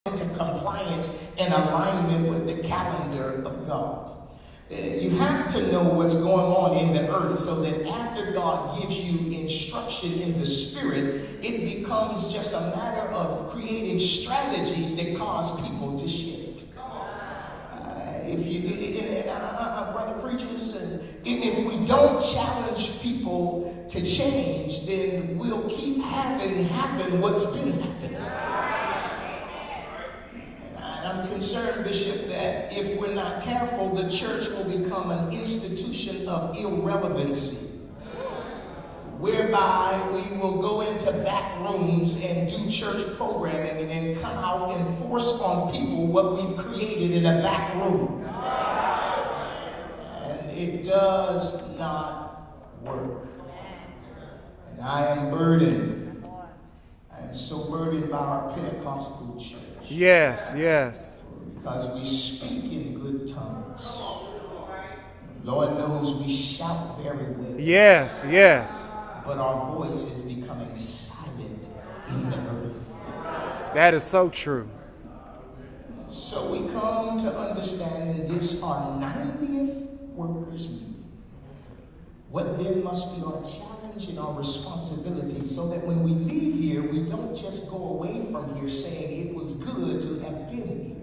into compliance and alignment with the calendar of God. You have to know what's going on in the earth so that after God gives you instruction in the spirit, it becomes just a matter of creating strategies that cause people to shift. Brother preachers, if we don't challenge people to change, then we'll keep having happen what's been happening. I'm concerned, Bishop, that if we're not careful, the church will become an institution of irrelevancy, whereby we will go into back rooms and do church programming and then come out and force on people what we've created in a back room. And it does not work. And I am burdened. I am so burdened by our Pentecostal church. Yes, yes. Because we speak in good tongues. Lord knows we shout very well. Yes, yes. But our voice is becoming silent in the earth. That is so true. So we come to understand in this our 90th workers meeting, what then must be our challenge and our responsibility, so that when we leave here, we don't just go away from here saying it was good to have been here.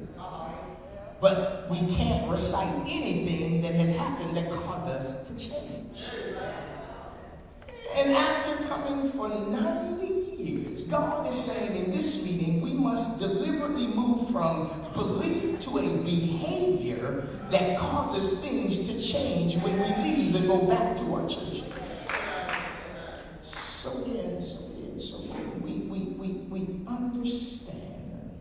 But we can't recite anything that has happened that caused us to change. And after coming for 90 years, God is saying in this meeting, we must deliberately move from belief to a behavior that causes things to change when we leave and go back to our church. So we understand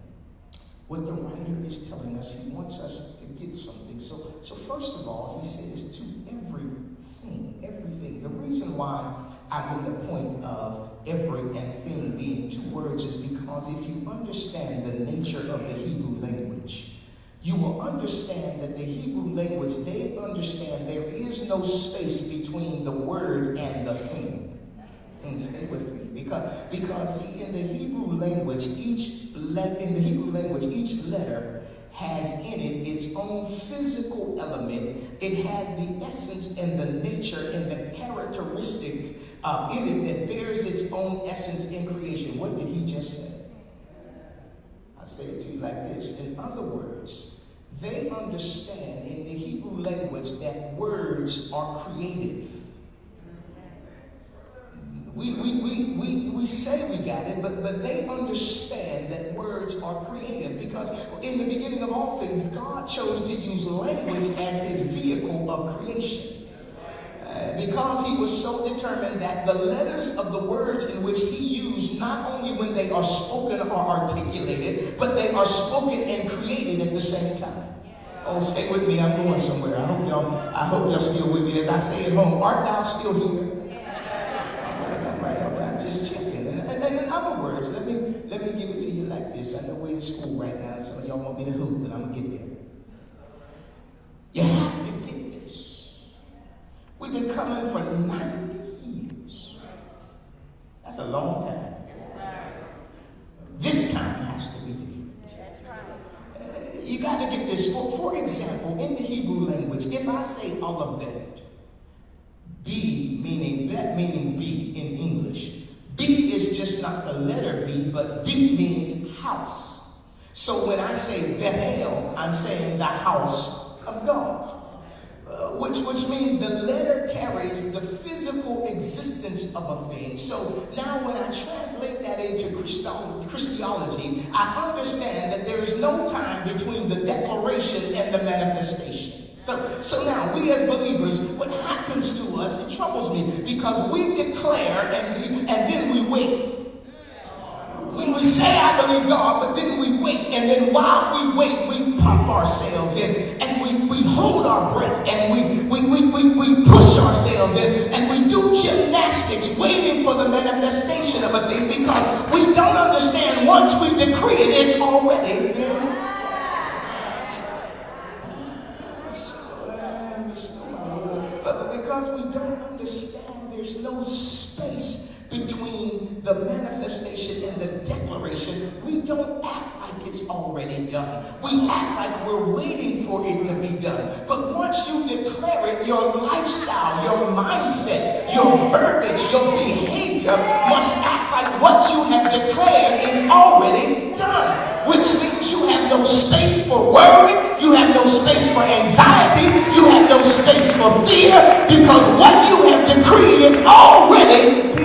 what the writer is telling us. He wants us to get something. So first of all, he says to everything. The reason why I made a point of every and thing being two words is because if you understand the nature of the Hebrew language, you will understand that the Hebrew language, they understand there is no space between the word and the thing. And stay with me, because see, in the Hebrew language, each letter has in it its own physical element. It has the essence and the nature and the characteristics in it that bears its own essence in creation. What did he just say? I'll say it to you like this. In other words, they understand in the Hebrew language that words are creative. We say we got it, but they understand that words are creative, because in the beginning of all things, God chose to use language as his vehicle of creation. Because he was so determined that the letters of the words in which he used, not only when they are spoken or articulated, but they are spoken and created at the same time. Oh, stay with me, I'm going somewhere. I hope y'all still with me as I say at home. Art thou still here? Just checking. And in other words, let me give it to you like this. I know we're in school right now. Some of y'all want me to hoop, but I'm going to get there. You have to get this. We've been coming for 90 years. That's a long time. This time has to be different. You got to get this. For example, in the Hebrew language, if I say olive bet, B meaning bet meaning B in English, B is just not the letter B, but B means house. So when I say Bethel, I'm saying the house of God. Which means the letter carries the physical existence of a thing. So now when I translate that into Christology, I understand that there is no time between the declaration and the manifestation. So now, we as believers, what happens to us, it troubles me, because we declare and then we wait. We say, I believe God, but then we wait. And then while we wait, we pump ourselves in, and we hold our breath, and we push ourselves in, and we do gymnastics waiting for the manifestation of a thing, because we don't understand once we decree it, it's already there. But because we don't understand, there's no space between the manifestation and the declaration, we don't act like it's already done. We act like we're waiting for it to be done. But once you declare it, your lifestyle, your mindset, your verbiage, your behavior must act like what you have declared is already done. Which means you have no space for worry, you have no space for anxiety, you have no space for fear, because what you have decreed is already